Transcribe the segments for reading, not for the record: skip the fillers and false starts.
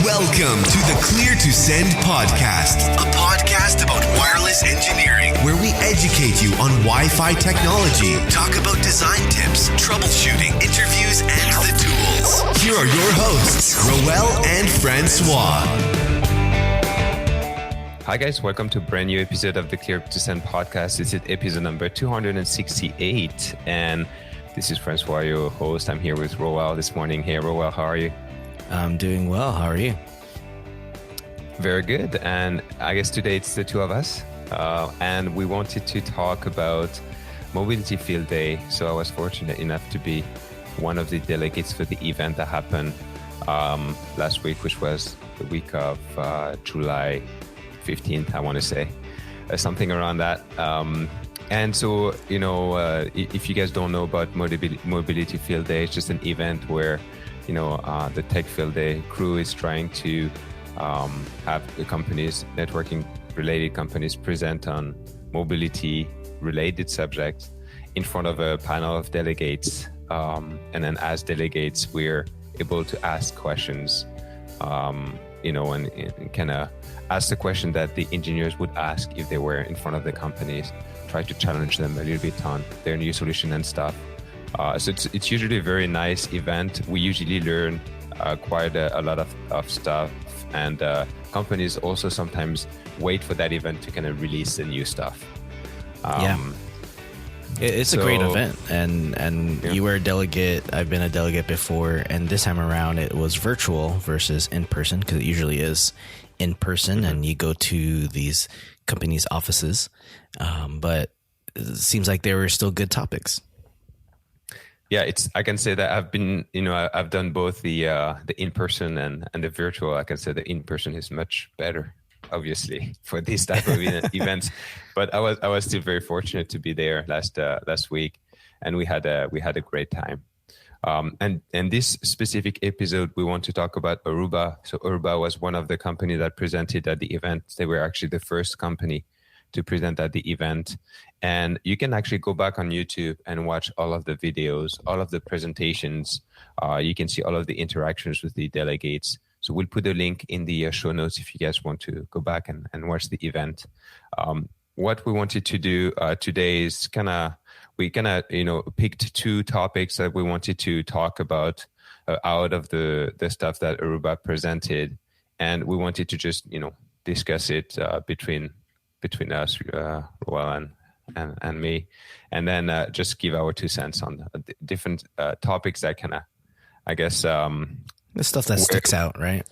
Welcome to the Clear to Send podcast, a podcast about wireless engineering, where we educate you on Wi-Fi technology, talk about design tips, troubleshooting, interviews, and the tools. Here are your hosts, Roel and François. Hi guys, welcome to a brand new episode of the Clear to Send podcast. This is episode number 268, and this is François, your host. I'm here with Roel this morning. Hey Roel, how are you? I'm doing well. How are you? Very good. And I guess today it's the two of us. And we wanted to talk about Mobility Field Day. So I was fortunate enough to be one of the delegates for the event that happened last week, which was the week of July 15th, I want to say. Something around that. And so, if you guys don't know about Mobility Field Day, it's just an event where the Tech Field Day crew is trying to have the companies, networking related companies, present on mobility related subjects in front of a panel of delegates. And then as delegates, we're able to ask questions, and kind of ask the question that the engineers would ask if they were in front of the companies, try to challenge them a little bit on their new solution and stuff. So it's usually a very nice event. We usually learn quite a lot of stuff, and companies also sometimes wait for that event to kind of release the new stuff. It's a great event, and you were a delegate. I've been a delegate before, and this time around it was virtual versus in person, because it usually is in person, and you go to these companies' offices. But it seems like there were still good topics. Yeah, I can say that I've been, I've done both the in-person and the virtual. I can say the in-person is much better, obviously, for these type of events. But I was still very fortunate to be there last week, and we had a great time. And this specific episode, we want to talk about Aruba. So Aruba was one of the companies that presented at the event. They were actually the first company to present at the event. And you can actually go back on YouTube and watch all of the videos, all of the presentations. You can see all of the interactions with the delegates. So we'll put a link in the show notes if you guys want to go back and watch the event. What we wanted to do today is we picked two topics that we wanted to talk about out of the stuff that Aruba presented. And we wanted to just, discuss it between us, Roel and me, and then just give our 2 cents on the different topics that The stuff that sticks out, right?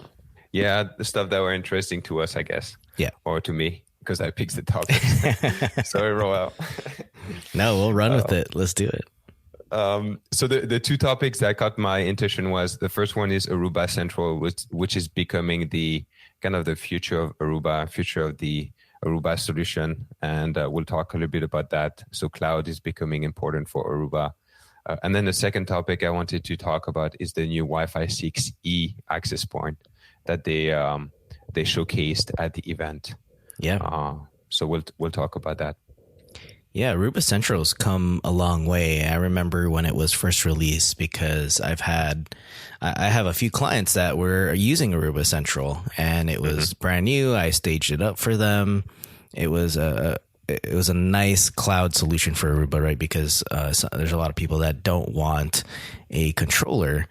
Yeah, the stuff that were interesting to us, I guess. Yeah. Or to me, because I picked the topics. Sorry, Roel. No, we'll run with it. Let's do it. So the two topics that caught my attention was, the first one is Aruba Central, which is becoming the kind of the future of Aruba, future of the Aruba solution. And we'll talk a little bit about that. So cloud is becoming important for Aruba. And then the second topic I wanted to talk about is the new Wi-Fi 6E access point that they showcased at the event. Yeah. So we'll talk about that. Yeah, Aruba Central's come a long way. I remember when it was first released, because I have a few clients that were using Aruba Central, and it was brand new. I staged it up for them. It was a nice cloud solution for Aruba, right? Because there's a lot of people that don't want a controller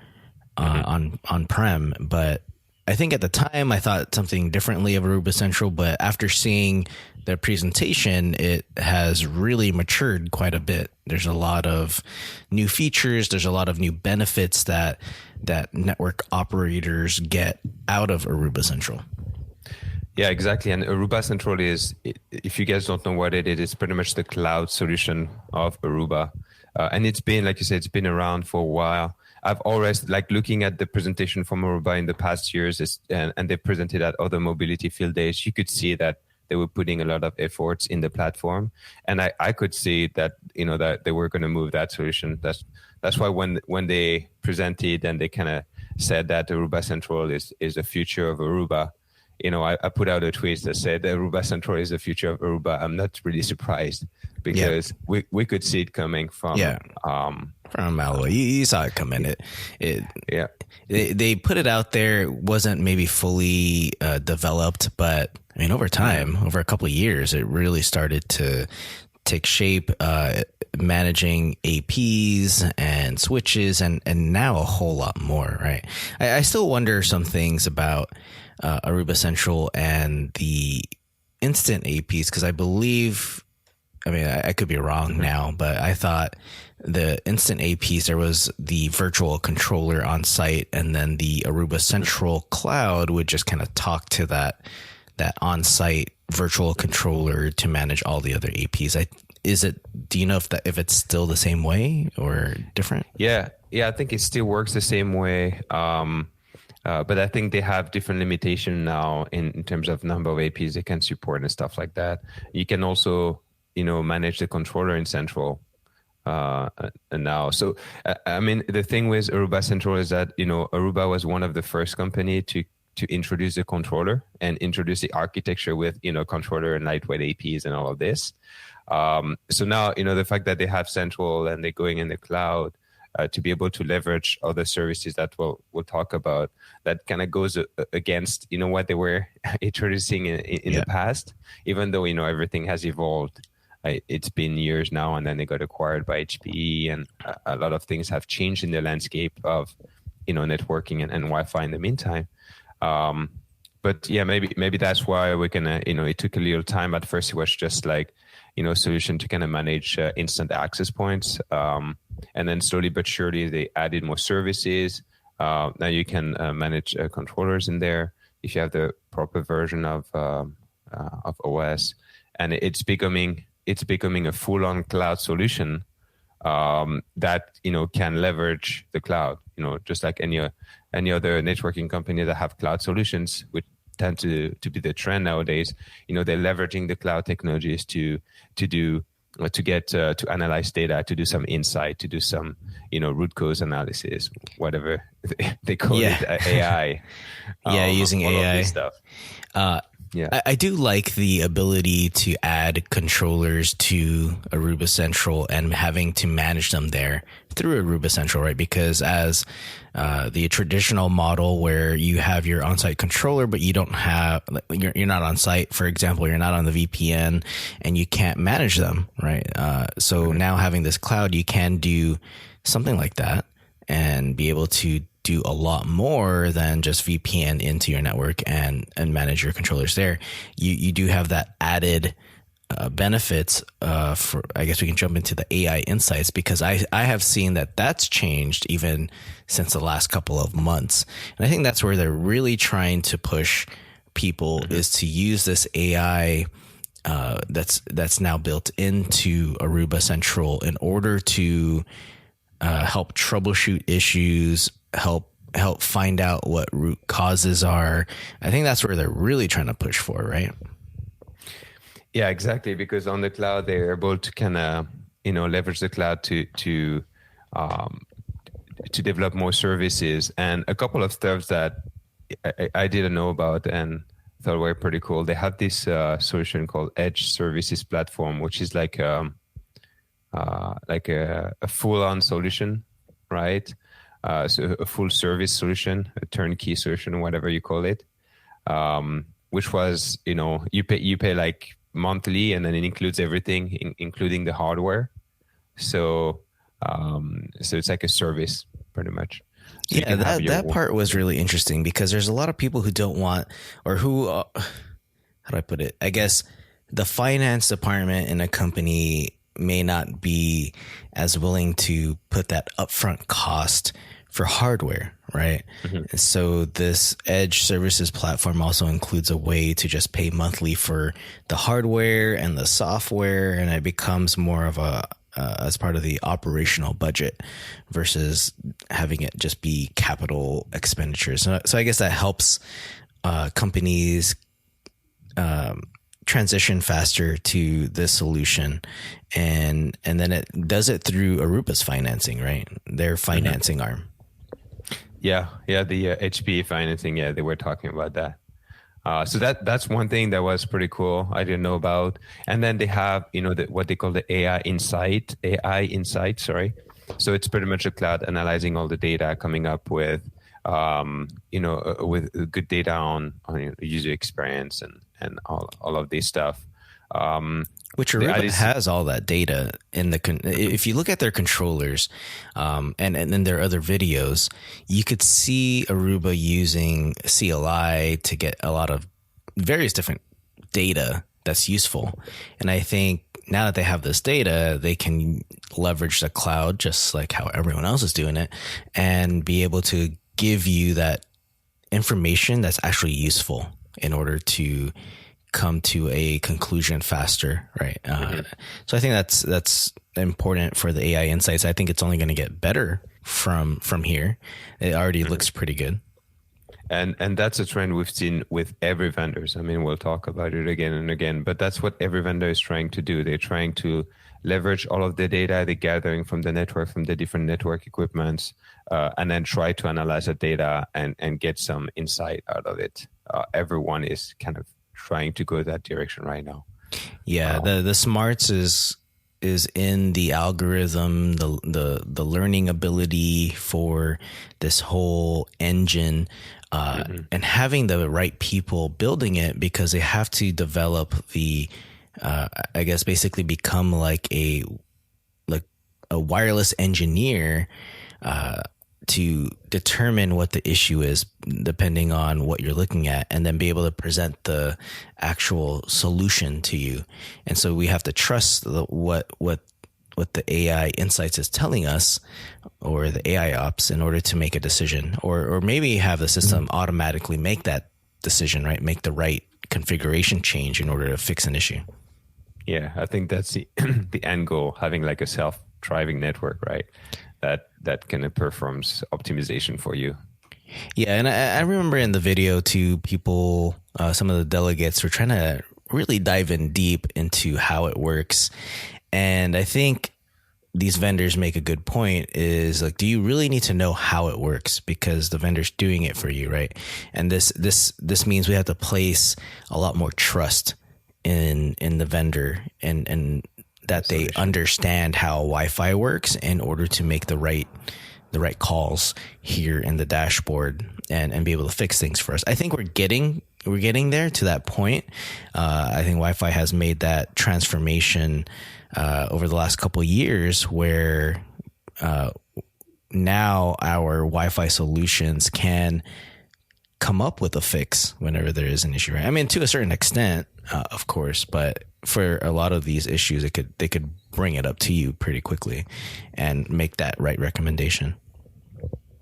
on-prem, but I think at the time I thought something differently of Aruba Central, but after seeing the presentation, it has really matured quite a bit. There's a lot of new features. There's a lot of new benefits that network operators get out of Aruba Central. Yeah, exactly. And Aruba Central is, if you guys don't know what it is, it's pretty much the cloud solution of Aruba. And it's been, like you said, it's been around for a while. I've always, looking at the presentation from Aruba in the past years, and they presented at other mobility field days, you could see that they were putting a lot of efforts in the platform. And I could see that, that they were going to move that solution. That's why when they presented and they kind of said that Aruba Central is the future of Aruba, I put out a tweet that said Aruba Central is the future of Aruba. I'm not really surprised because we could see it coming from from Malloy. You saw it coming. They put it out there. It wasn't maybe fully developed, but I mean, over time, over a couple of years, it really started to take shape, managing APs and switches and now a whole lot more, right? I still wonder some things about Aruba Central and the instant APs, because I believe, I mean, I could be wrong now, but I thought the instant APs, there was the virtual controller on site, and then the Aruba Central cloud would just kind of talk to that on-site virtual controller to manage all the other APs. Do you know if it's still the same way or different? Yeah, I think it still works the same way. But I think they have different limitation now in terms of number of APs they can support and stuff like that. You can also, manage the controller in Central now. So, I mean, the thing with Aruba Central is that, Aruba was one of the first company to introduce the controller and introduce the architecture with, controller and lightweight APs and all of this. So now, the fact that they have Central and they're going in the cloud, to be able to leverage other services that we'll talk about, that kind of goes against, what they were introducing in the past, even though, everything has evolved. It's been years now, and then they got acquired by HPE, and a lot of things have changed in the landscape of, networking and Wi-Fi in the meantime. But yeah, maybe that's why we can, it took a little time. At first, it was just like, solution to kind of manage instant access points. And then slowly but surely, they added more services. Now you can manage controllers in there if you have the proper version of OS, and it's becoming a full-on cloud solution that can leverage the cloud. Just like any other networking company that have cloud solutions, which tend to be the trend nowadays. They're leveraging the cloud technologies to analyze data, to do some insight, to do some root cause analysis, whatever they call it, AI. Using AI stuff. I do like the ability to add controllers to Aruba Central and having to manage them there through Aruba Central, right? Because as the traditional model where you have your on-site controller, but you don't have, you're not on site, for example, you're not on the VPN and you can't manage them, right? So now having this cloud, you can do something like that and be able to do a lot more than just VPN into your network and manage your controllers there. You do have that added benefits for, I guess we can jump into the AI insights, because I have seen that that's changed even since the last couple of months. And I think that's where they're really trying to push people is to use this AI that's now built into Aruba Central in order to help troubleshoot issues, help find out what root causes are. I think that's where they're really trying to push for, right? Yeah, exactly. Because on the cloud, they're able to kind of, leverage the cloud to develop more services. And a couple of stuff that I didn't know about and thought were pretty cool. They have this solution called Edge Services Platform, which is like a full-on solution, right? So a full service solution, a turnkey solution, whatever you call it, which was, you pay like monthly, and then it includes everything, including the hardware. So it's like a service pretty much. So that part was really interesting, because there's a lot of people who don't want, or who, how do I put it? I guess the finance department in a company may not be as willing to put that upfront cost for hardware, right? Mm-hmm. So this Edge Services platform also includes a way to just pay monthly for the hardware and the software, and it becomes more of a as part of the operational budget versus having it just be capital expenditures. So I guess that helps companies transition faster to this solution, and then it does it through Aruba's financing, right? Their financing arm. Yeah, the HPE financing. Yeah, they were talking about that. So that's one thing that was pretty cool. I didn't know about. And then they have, what they call the AI Insight, sorry. So it's pretty much a cloud analyzing all the data, coming up with, with good data on user experience and all of this stuff. Which Aruba has all that data in if you look at their controllers, and then their other videos, you could see Aruba using CLI to get a lot of various different data that's useful. And I think now that they have this data, they can leverage the cloud just like how everyone else is doing it and be able to give you that information that's actually useful in order to come to a conclusion faster, right? So I think that's important for the AI insights. I think it's only going to get better from here. It already looks pretty good. And that's a trend we've seen with every vendors. I mean, we'll talk about it again and again, but that's what every vendor is trying to do. They're trying to leverage all of the data they're gathering from the network, from the different network equipments, and then try to analyze the data and get some insight out of it. Everyone is kind of trying to go that direction right now. Yeah, the smarts is in the algorithm, the learning ability for this whole engine, and having the right people building it, because they have to develop the, I guess basically become like a wireless engineer, to determine what the issue is depending on what you're looking at, and then be able to present the actual solution to you. And so we have to trust what the AI insights is telling us, or the AI ops, in order to make a decision, or maybe have the system automatically make that decision, right? Make the right configuration change in order to fix an issue. Yeah, I think that's the end goal, having like a self-driving network, right? That kind of performs optimization for you. Yeah, and I remember in the video too, people, some of the delegates were trying to really dive in deep into how it works. And I think these vendors make a good point, is like, do you really need to know how it works? Because the vendor's doing it for you, right? And this means we have to place a lot more trust in the vendor and that they understand how Wi-Fi works in order to make the right calls here in the dashboard and be able to fix things for us. I think we're getting there to that point. I think Wi-Fi has made that transformation over the last couple of years, where now our Wi-Fi solutions can come up with a fix whenever there is an issue, right? I mean, to a certain extent, of course, but for a lot of these issues, they could bring it up to you pretty quickly and make that right recommendation.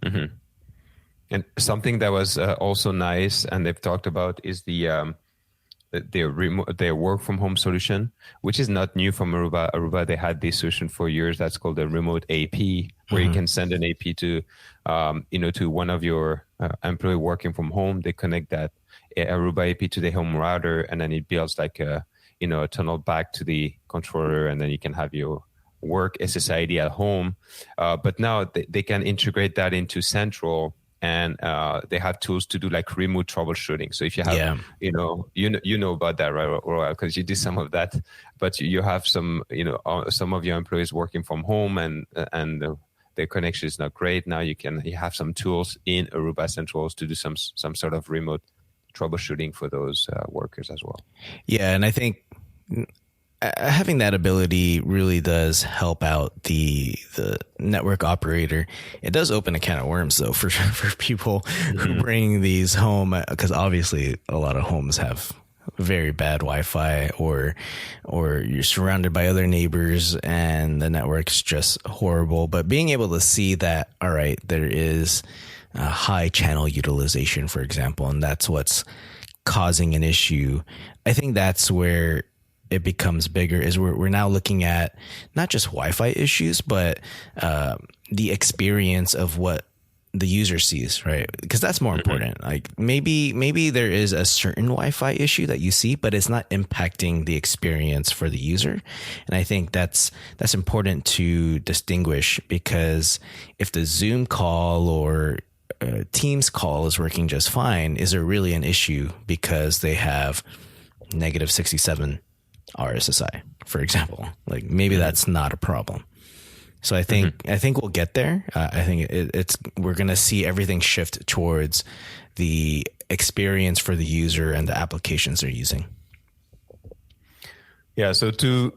Mm-hmm. And something that was also nice, and they've talked about, is their work from home solution, which is not new from Aruba. Aruba, they had this solution for years that's called the remote AP, where you can send an AP to one of your employee working from home. They connect that Aruba AP to the home router, and then it builds like a tunnel back to the controller, and then you can have your work SSID at home. But now they can integrate that into Central, and they have tools to do like remote troubleshooting. So if you have, you know about that, right, Royal, because you do some of that. But you have some of your employees working from home, and their connection is not great. Now you have some tools in Aruba Central to do some sort of remote troubleshooting for those workers as well. Yeah, and I think having that ability really does help out the network operator. It does open a can of worms, though, for people who bring these home, because obviously a lot of homes have very bad Wi-Fi, or you're surrounded by other neighbors and the network's just horrible. But being able to see that, all right, there is high channel utilization, for example, and that's what's causing an issue. I think that's where it becomes bigger, is we're now looking at not just Wi-Fi issues, but the experience of what the user sees, right? Because that's more important. Like maybe there is a certain Wi-Fi issue that you see, but it's not impacting the experience for the user. And I think that's important to distinguish, because if the Zoom call or Teams call is working just fine, is there really an issue because they have negative 67 RSSI, for example? Like maybe that's not a problem. So I think we'll get there. I think we're going to see everything shift towards the experience for the user and the applications they're using. Yeah. So to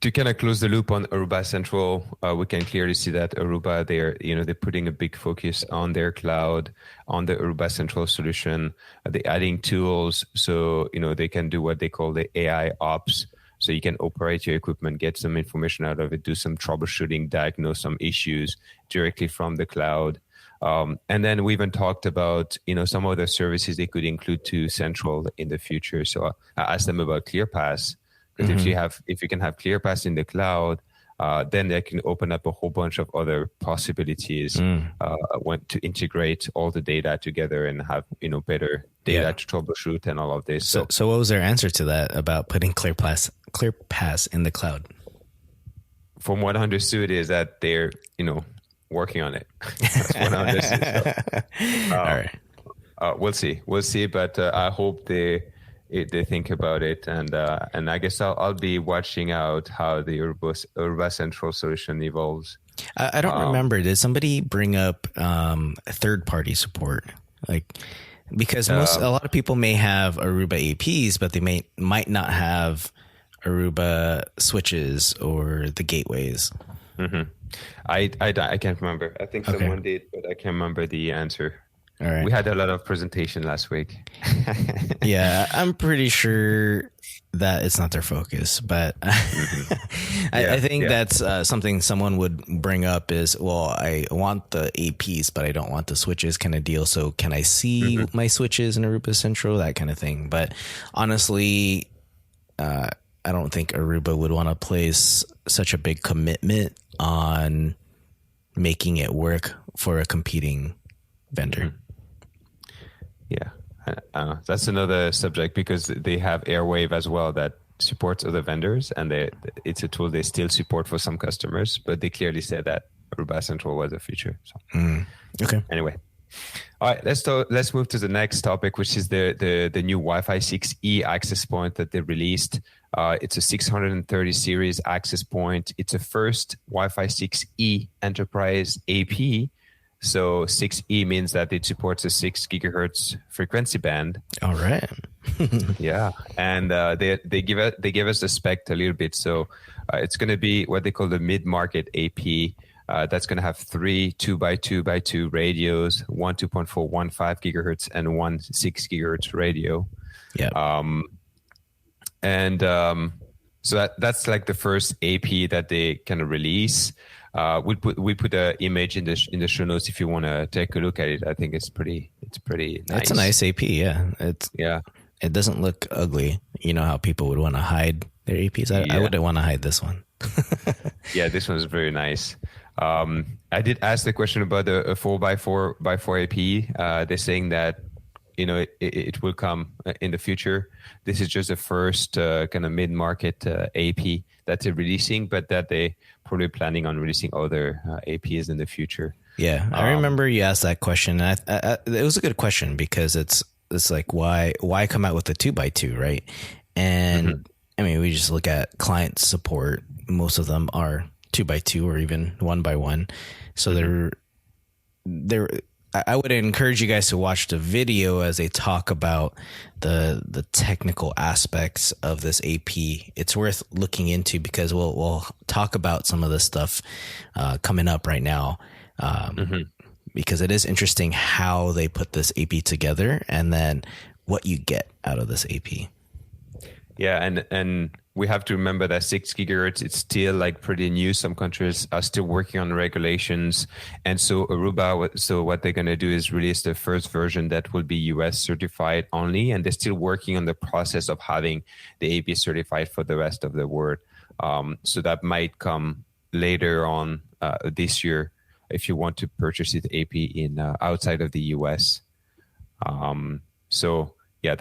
kind of close the loop on Aruba Central, we can clearly see that Aruba, they're putting a big focus on their cloud, on the Aruba Central solution. They're adding tools so they can do what they call the AI ops. So you can operate your equipment, get some information out of it, do some troubleshooting, diagnose some issues directly from the cloud. And then we even talked about, some other services they could include to Central in the future. So I asked them about ClearPass, because if you can have ClearPass in the cloud, then they can open up a whole bunch of other possibilities to integrate all the data together and have better data to troubleshoot and all of this. So what was their answer to that about putting ClearPass in the cloud? From what I understood is that they're working on it. That's what I understood. So, all right, we'll see. But I hope they think about it, and I guess I'll be watching out how the Aruba Central solution evolves. I don't remember. Did somebody bring up third-party support? Because a lot of people may have Aruba APs, but they might not have Aruba switches or the gateways. I can't remember. I think someone did, but I can't remember the answer. All right. We had a lot of presentation last week. Yeah, I'm pretty sure that it's not their focus, but I think that's something someone would bring up is, well, I want the APs, but I don't want the switches kind of deal. So can I see my switches in Aruba Central, that kind of thing? But honestly, I don't think Aruba would want to place such a big commitment on making it work for a competing vendor. Yeah, that's another subject, because they have Airwave as well that supports other vendors, and it's a tool they still support for some customers, but they clearly said that Aruba Central was a feature. So. Okay. Anyway, all right, let's move to the next topic, which is the new Wi-Fi 6E access point that they released. It's a 630 series access point. It's a first Wi-Fi 6E enterprise AP. So 6E means that it supports a 6 gigahertz frequency band. All right. Yeah, and they give us the spec a little bit. So it's going to be what they call the mid-market AP. That's going to have 3 2x2x2 radios, one 2.4, one 5 gigahertz, and one 6 gigahertz radio. Yeah. So that's like the first AP that they kind of release. We put an image in the show notes if you want to take a look at it. I think it's pretty nice. It's a nice AP. Yeah. It doesn't look ugly. You know how people would want to hide their APs. I wouldn't want to hide this one. Yeah, this one's very nice. I did ask the question about a 4x4x4 AP. They're saying that it will come in the future. This is just the first kind of mid-market AP that they're releasing, but that they probably planning on releasing other APs in the future. Yeah, I remember you asked that question. And it was a good question, because it's like, why come out with a 2x2, right? And I mean, we just look at client support. Most of them are 2x2 or even 1x1. So I would encourage you guys to watch the video as they talk about the technical aspects of this AP. It's worth looking into, because we'll talk about some of the stuff coming up right now, because it is interesting how they put this AP together and then what you get out of this AP. Yeah, and we have to remember that 6 gigahertz, it's still like pretty new. Some countries are still working on regulations. And so Aruba, so what they're going to do is release the first version that will be US certified only. And they're still working on the process of having the AP certified for the rest of the world. So that might come later on this year if you want to purchase it AP in outside of the US. So yeah,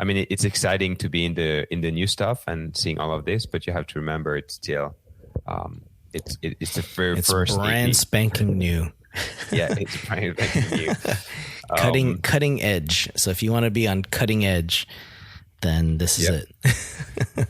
it's exciting to be in the new stuff and seeing all of this, but you have to remember it's still it's the very first brand AP. Spanking new. Yeah, it's reinventing you. Cutting edge. So if you want to be on cutting edge, then this is it.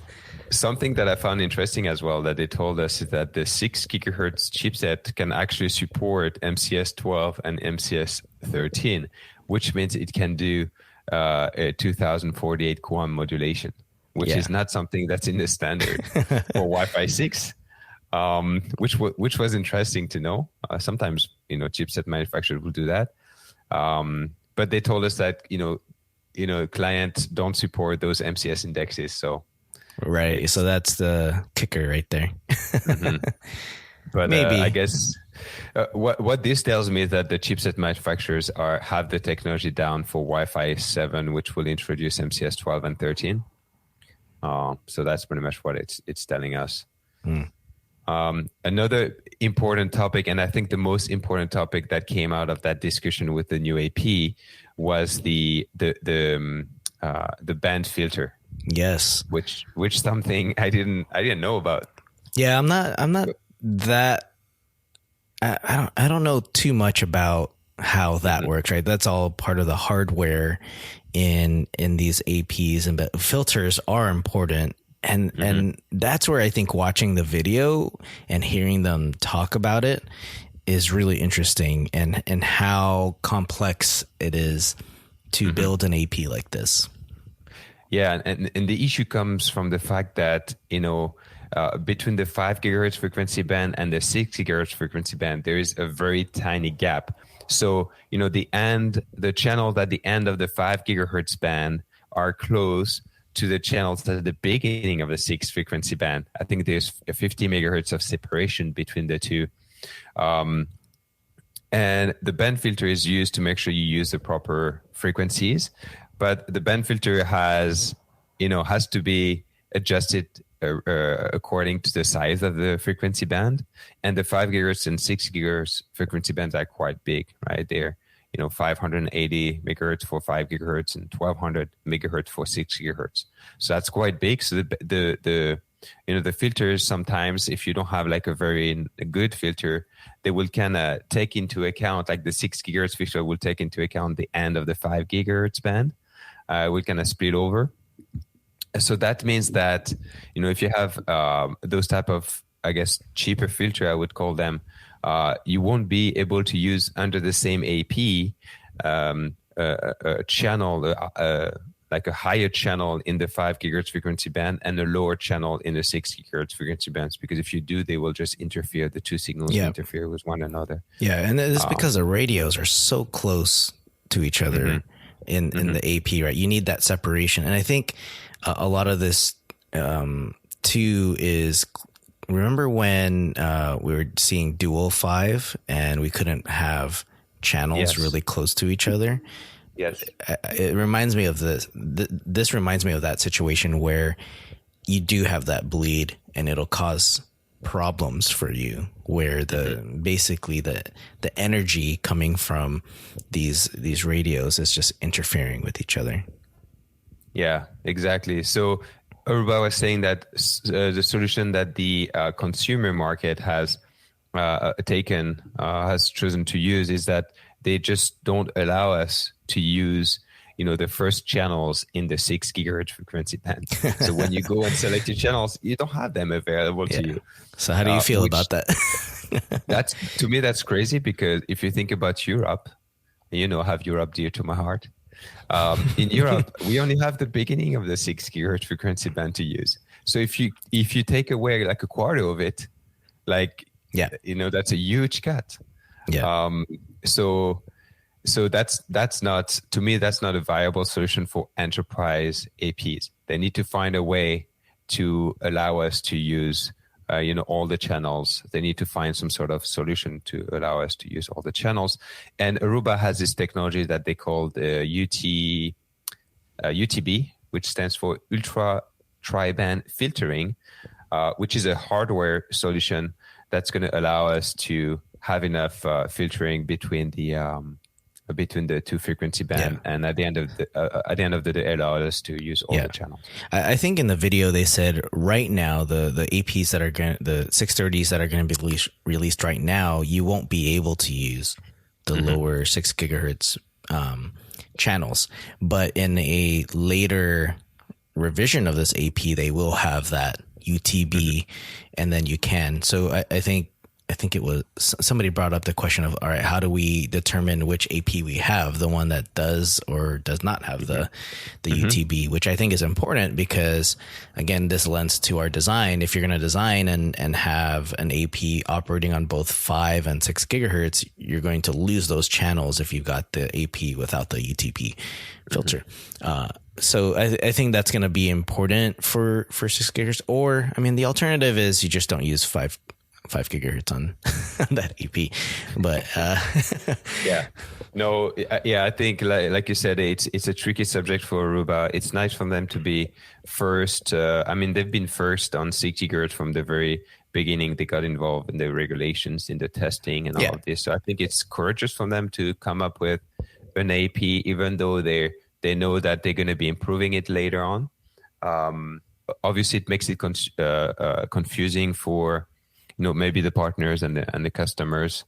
Something that I found interesting as well that they told us is that the 6 gigahertz chipset can actually support MCS 12 and MCS 13, which means it can do a 2048 QAM modulation, which is not something that's in the standard for Wi-Fi 6, which was interesting to know. Sometimes, chipset manufacturers will do that. But they told us that, clients don't support those MCS indexes. So, right. So that's the kicker right there. But maybe I guess what this tells me is that the chipset manufacturers have the technology down for Wi-Fi 7, which will introduce MCS 12 and 13. So that's pretty much what it's telling us. Another important topic, and I think the most important topic that came out of that discussion with the new AP was the band filter. Yes, which something I didn't know about. Yeah, I'm not that. I don't know too much about how that works. Right, that's all part of the hardware in these APs, and but filters are important. And that's where I think watching the video and hearing them talk about it is really interesting, and how complex it is to build an AP like this. Yeah, and the issue comes from the fact that, between the 5 gigahertz frequency band and the 6 gigahertz frequency band, there is a very tiny gap. So, the channels at the end of the 5 gigahertz band are close to the channels at the beginning of the 6 frequency band. I think there's 50 megahertz of separation between the two. And the band filter is used to make sure you use the proper frequencies. But the band filter has to be adjusted according to the size of the frequency band. And the 5 gigahertz and 6 gigahertz frequency bands are quite big, right? They're 580 megahertz for 5 gigahertz and 1200 megahertz for 6 gigahertz. So that's quite big. So the filters, sometimes if you don't have like a very good filter, they will kind of take into account, like the 6 gigahertz filter will take into account the end of the 5 gigahertz band. Will kind of split over. So that means that, if you have those type of, I guess, cheaper filter, I would call them, you won't be able to use under the same AP a channel, like a higher channel in the 5 gigahertz frequency band and a lower channel in the 6 gigahertz frequency bands, because if you do, they will just interfere. The two signals interfere with one another. Yeah, and it's because the radios are so close to each other in the AP, right? You need that separation. And I think a lot of this too is, remember when we were seeing dual 5 and we couldn't have channels really close to each other? Yes. It reminds me of this. This reminds me of that situation where you do have that bleed and it'll cause problems for you, where basically the energy coming from these radios is just interfering with each other. Yeah, exactly. So Aruba was saying that the solution that the consumer market has chosen to use is that they just don't allow us to use the first channels in the 6 gigahertz frequency band. So when you go and select your channels, you don't have them available to you. So how do you feel about that? To me, that's crazy, because if you think about Europe, I have Europe dear to my heart. In Europe, we only have the beginning of the 6 gigahertz frequency band to use. So if you take away like a quarter of it, that's a huge cut. Yeah. So that's not, to me, that's not a viable solution for enterprise APs. They need to find a way to allow us to use, all the channels. They need to find some sort of solution to allow us to use all the channels. And Aruba has this technology that they call the UTB, which stands for Ultra Tri-Band Filtering, which is a hardware solution that's going to allow us to have enough filtering between the two frequency band, and at the end of the day, allow us to use all the channels. I think in the video they said right now the APs that are going, the 630s that are going to be released right now, you won't be able to use the lower 6 gigahertz channels. But in a later revision of this AP, they will have that UTB, and then you can. So I think it was somebody brought up the question of, all right, how do we determine which AP we have, the one that does or does not have the UTB, which I think is important because, again, this lends to our design. If you're going to design and have an AP operating on both 5 and 6 gigahertz, you're going to lose those channels if you've got the AP without the UTB filter. So I think that's going to be important for 6 gigahertz. Or, I mean, the alternative is you just don't use 5 gigahertz on that AP, but I think like you said, it's a tricky subject for Aruba. It's nice for them to be first. I mean, they've been first on 6 gigahertz from the very beginning. They got involved in the regulations, in the testing, and all of this. So I think it's courageous for them to come up with an AP, even though they know that they're going to be improving it later on. Obviously, it makes it confusing for maybe the partners and the customers.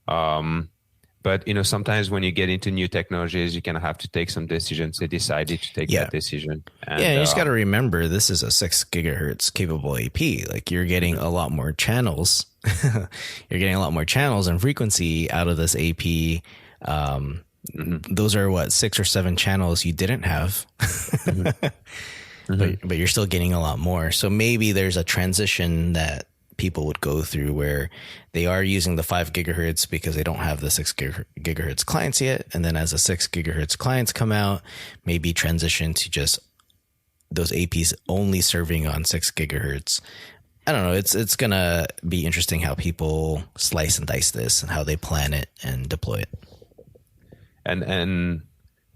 But, sometimes when you get into new technologies, you kind of have to take some decisions. They decided to take that decision. And, you just got to remember, this is a 6 gigahertz capable AP. Like, you're getting a lot more channels. You're getting a lot more channels and frequency out of this AP. Those are 6 or 7 channels you didn't have. But you're still getting a lot more. So maybe there's a transition that people would go through where they are using the 5 gigahertz because they don't have the 6 gigahertz clients yet. And then as the 6 gigahertz clients come out, maybe transition to just those APs only serving on 6 gigahertz. I don't know. It's going to be interesting how people slice and dice this and how they plan it and deploy it.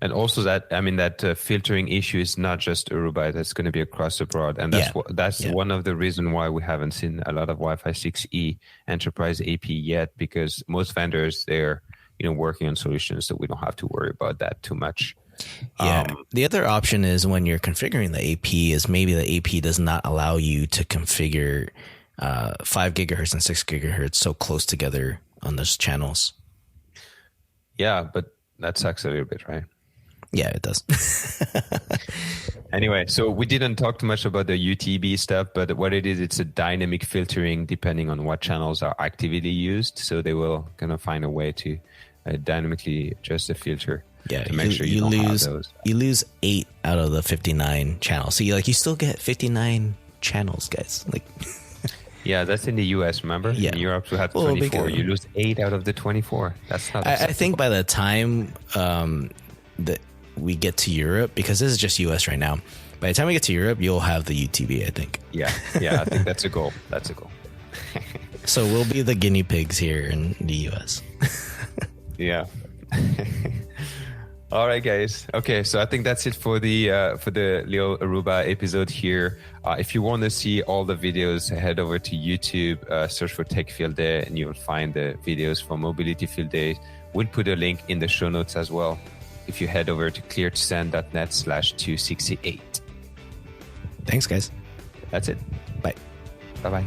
And also that filtering issue is not just Aruba, that's going to be across the board. And that's one of the reasons why we haven't seen a lot of Wi-Fi 6E enterprise AP yet, because most vendors, they're working on solutions that we don't have to worry about that too much. The other option is when you're configuring the AP is maybe the AP does not allow you to configure 5 gigahertz and 6 gigahertz so close together on those channels. Yeah, but that sucks a little bit, right? Yeah, it does. Anyway, so we didn't talk too much about the UTB stuff, but what it is, it's a dynamic filtering depending on what channels are actively used. So they will kind of find a way to dynamically adjust the filter to make sure you don't have those. You lose 8 out of the 59 channels. So you still get 59 channels, guys. Yeah, that's in the US, remember? Yeah. In Europe, we have 24. You lose 8 out of the 24. That's not acceptable. I think by the time that we get to Europe, because this is just US right now, by the time we get to Europe, you'll have the UTB, I think. Yeah, I think that's a goal. So we'll be the guinea pigs here in the US. Yeah. All right, guys. Okay, so I think that's it for the Leo Aruba episode here. If you want to see all the videos, head over to YouTube, search for Tech Field Day, and you'll find the videos for Mobility Field Day. We'll put a link in the show notes as well if you head over to cleartosend.net/268. Thanks, guys. That's it. Bye. Bye-bye.